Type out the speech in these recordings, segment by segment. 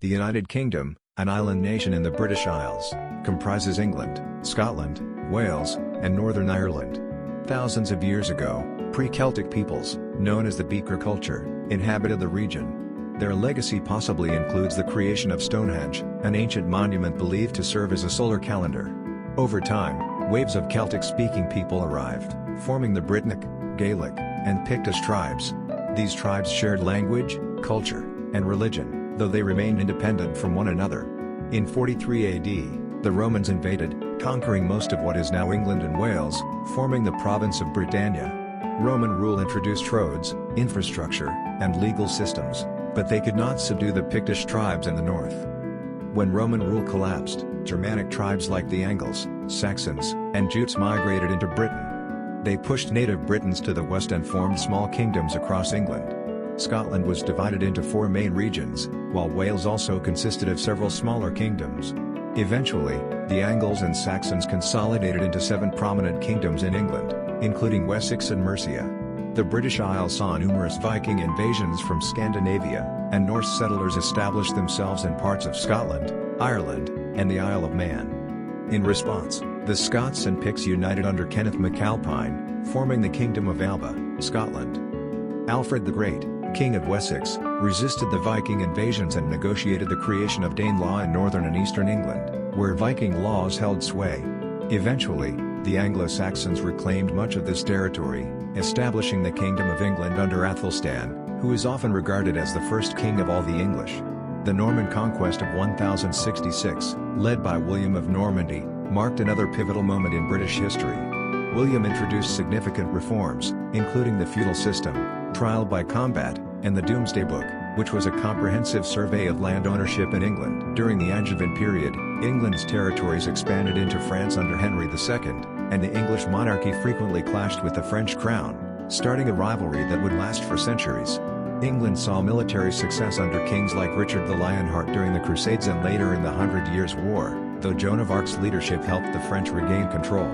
The United Kingdom, an island nation in the British Isles, comprises England, Scotland, Wales, and Northern Ireland. Thousands of years ago, pre-Celtic peoples, known as the Beaker culture, inhabited the region. Their legacy possibly includes the creation of Stonehenge, an ancient monument believed to serve as a solar calendar. Over time, waves of Celtic-speaking people arrived, forming the Brittonic, Gaelic, and Pictish tribes. These tribes shared language, culture, and religion, though they remained independent from one another. In 43 AD, the Romans invaded, conquering most of what is now England and Wales, forming the province of Britannia. Roman rule introduced roads, infrastructure, and legal systems, but they could not subdue the Pictish tribes in the north. When Roman rule collapsed, Germanic tribes like the Angles, Saxons, and Jutes migrated into Britain. They pushed native Britons to the west and formed small kingdoms across England. Scotland was divided into 4 main regions, while Wales also consisted of several smaller kingdoms. Eventually, the Angles and Saxons consolidated into 7 prominent kingdoms in England, including Wessex and Mercia. The British Isles saw numerous Viking invasions from Scandinavia, and Norse settlers established themselves in parts of Scotland, Ireland, and the Isle of Man. In response, the Scots and Picts united under Kenneth MacAlpine, forming the Kingdom of Alba, Scotland. Alfred the Great, King of Wessex, resisted the Viking invasions and negotiated the creation of Danelaw in northern and eastern England, where Viking laws held sway. Eventually, the Anglo-Saxons reclaimed much of this territory, establishing the Kingdom of England under Athelstan, who is often regarded as the first king of all the English. The Norman Conquest of 1066, led by William of Normandy, marked another pivotal moment in British history. William introduced significant reforms, including the feudal system, trial by combat, and the Domesday Book, which was a comprehensive survey of land ownership in England. During the Angevin period, England's territories expanded into France under Henry II, and the English monarchy frequently clashed with the French crown, starting a rivalry that would last for centuries. England saw military success under kings like Richard the Lionheart during the Crusades and later in the 100 Years' War, though Joan of Arc's leadership helped the French regain control.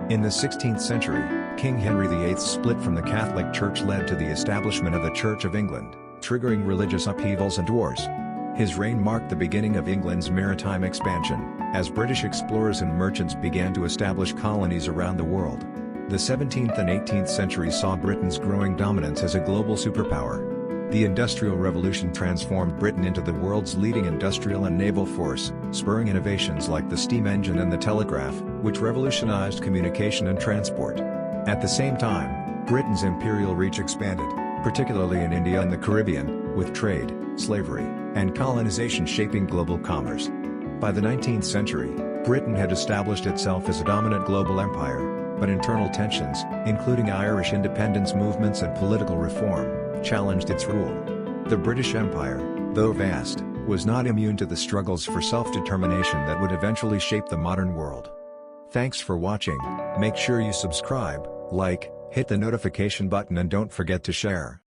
In the 16th century, King Henry VIII's split from the Catholic Church led to the establishment of the Church of England, triggering religious upheavals and wars. His reign marked the beginning of England's maritime expansion, as British explorers and merchants began to establish colonies around the world. The 17th and 18th centuries saw Britain's growing dominance as a global superpower. The Industrial Revolution transformed Britain into the world's leading industrial and naval force, spurring innovations like the steam engine and the telegraph, which revolutionized communication and transport. At the same time, Britain's imperial reach expanded, particularly in India and the Caribbean, with trade, slavery, and colonization shaping global commerce. By the 19th century, Britain had established itself as a dominant global empire, but internal tensions, including Irish independence movements and political reform, challenged its rule. The British Empire, though vast, was not immune to the struggles for self-determination that would eventually shape the modern world. Thanks for watching. Make sure you subscribe, like, hit the notification button and don't forget to share.